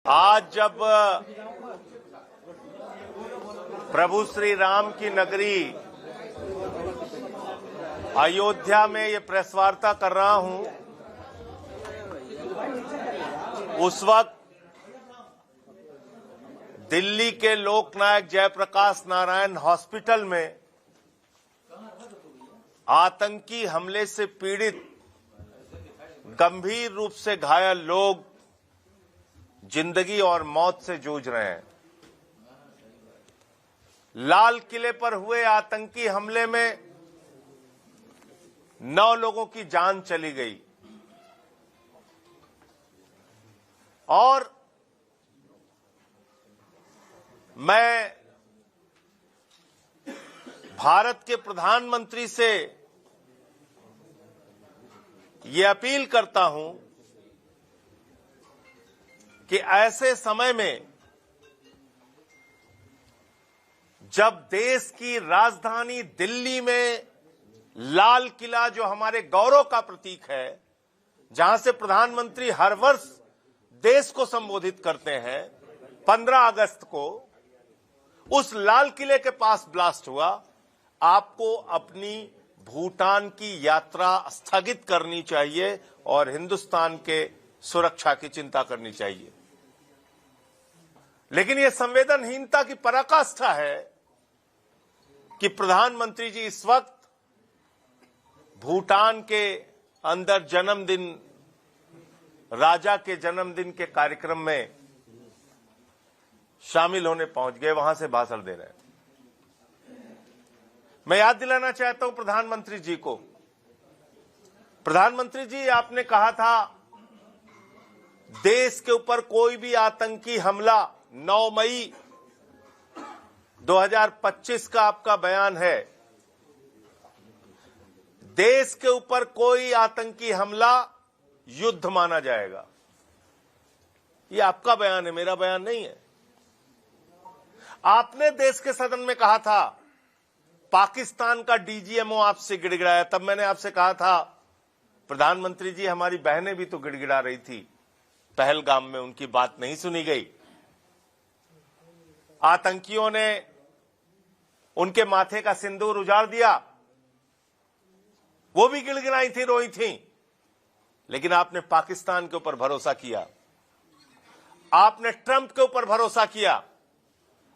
आज जब प्रभु श्री राम की नगरी अयोध्या में ये प्रेस वार्ता कर रहा हूं, उस वक्त दिल्ली के लोकनायक जयप्रकाश नारायण हॉस्पिटल में आतंकी हमले से पीड़ित गंभीर रूप से घायल लोग जिंदगी और मौत से जूझ रहे हैं। लाल किले पर हुए आतंकी हमले में 9 लोगों की जान चली गई और मैं भारत के प्रधानमंत्री से ये अपील करता हूं कि ऐसे समय में जब देश की राजधानी दिल्ली में लाल किला, जो हमारे गौरव का प्रतीक है, जहां से प्रधानमंत्री हर वर्ष देश को संबोधित करते हैं, 15 अगस्त को उस लाल किले के पास ब्लास्ट हुआ, आपको अपनी भूटान की यात्रा स्थगित करनी चाहिए और हिंदुस्तान के सुरक्षा की चिंता करनी चाहिए। लेकिन यह संवेदनहीनता की पराकाष्ठा है कि प्रधानमंत्री जी इस वक्त भूटान के अंदर जन्मदिन, राजा के जन्मदिन के कार्यक्रम में शामिल होने पहुंच गए, वहां से भाषण दे रहे हैं। मैं याद दिलाना चाहता हूं प्रधानमंत्री जी को, प्रधानमंत्री जी आपने कहा था देश के ऊपर कोई भी आतंकी हमला, 9 मई 2025 का आपका बयान है, देश के ऊपर कोई आतंकी हमला युद्ध माना जाएगा। यह आपका बयान है, मेरा बयान नहीं है। आपने देश के सदन में कहा था पाकिस्तान का डीजीएमओ आपसे गिड़गिड़ाया, तब मैंने आपसे कहा था प्रधानमंत्री जी हमारी बहनें भी तो गिड़गिड़ा रही थी, पहलगाम में उनकी बात नहीं सुनी गई। आतंकियों ने उनके माथे का सिंदूर उजाड़ दिया, वो भी गिड़गिड़ाई थी, रोई थी, लेकिन आपने पाकिस्तान के ऊपर भरोसा किया, आपने ट्रंप के ऊपर भरोसा किया,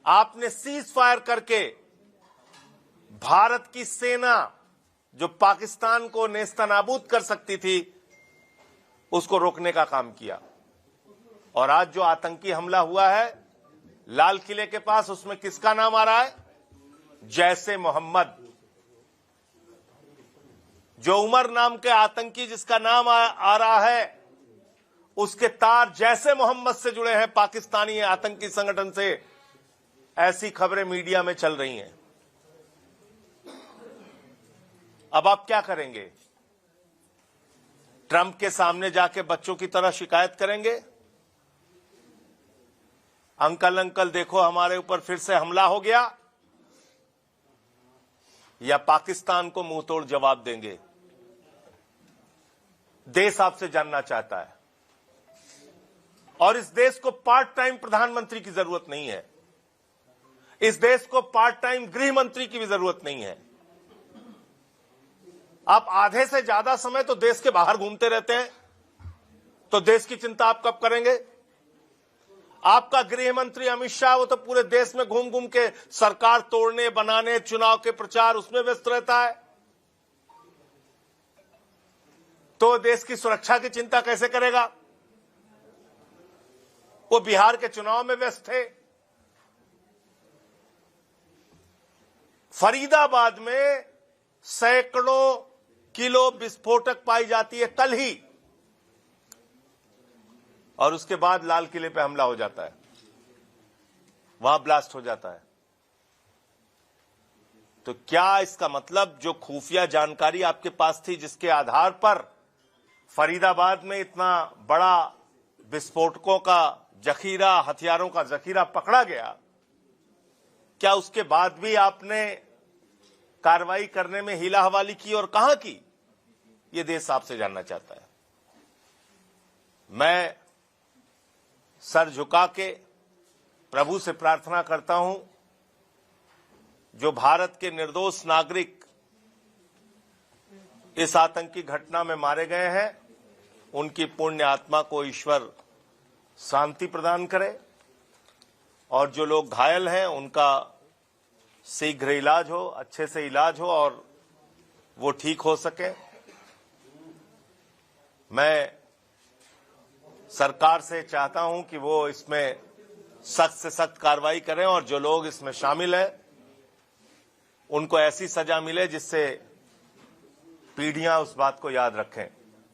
आपने सीज फायर करके भारत की सेना जो पाकिस्तान को नेस्तनाबूद कर सकती थी उसको रोकने का काम किया। और आज जो आतंकी हमला हुआ है लाल किले के पास, उसमें किसका नाम आ रहा है? जैसे मोहम्मद। जो उमर नाम के आतंकी जिसका नाम आ रहा है, उसके तार जैसे मोहम्मद से जुड़े हैं, पाकिस्तानी आतंकी संगठन से। ऐसी खबरें मीडिया में चल रही हैं। अब आप क्या करेंगे? ट्रंप के सामने जाके बच्चों की तरह शिकायत करेंगे, अंकल अंकल देखो हमारे ऊपर फिर से हमला हो गया, या पाकिस्तान को मुंहतोड़ जवाब देंगे? देश आपसे जानना चाहता है। और इस देश को पार्ट टाइम प्रधानमंत्री की जरूरत नहीं है, इस देश को पार्ट टाइम गृह मंत्री की भी जरूरत नहीं है। आप आधे से ज्यादा समय तो देश के बाहर घूमते रहते हैं, तो देश की चिंता आप कब करेंगे? आपका गृह मंत्री अमित शाह, वो तो पूरे देश में घूम घूम के सरकार तोड़ने, बनाने, चुनाव के प्रचार, उसमें व्यस्त रहता है, तो देश की सुरक्षा की चिंता कैसे करेगा? वो बिहार के चुनाव में व्यस्त थे। फरीदाबाद में सैकड़ों किलो विस्फोटक पाई जाती है कल ही, और उसके बाद लाल किले पे हमला हो जाता है, वहां ब्लास्ट हो जाता है। तो क्या इसका मतलब जो खुफिया जानकारी आपके पास थी, जिसके आधार पर फरीदाबाद में इतना बड़ा विस्फोटकों का जखीरा, हथियारों का जखीरा पकड़ा गया, क्या उसके बाद भी आपने कार्रवाई करने में हीला हवाली की, और कहां की? ये देश आपसे जानना चाहता है। मैं सर झुका के प्रभु से प्रार्थना करता हूं, जो भारत के निर्दोष नागरिक इस आतंकी घटना में मारे गए हैं, उनकी पुण्य आत्मा को ईश्वर शांति प्रदान करे और जो लोग घायल हैं उनका शीघ्र इलाज हो, अच्छे से इलाज हो और वो ठीक हो सके। मैं सरकार से चाहता हूं कि वो इसमें सख्त से सख्त कार्रवाई करें और जो लोग इसमें शामिल हैं उनको ऐसी सजा मिले जिससे पीढ़ियां उस बात को याद रखें।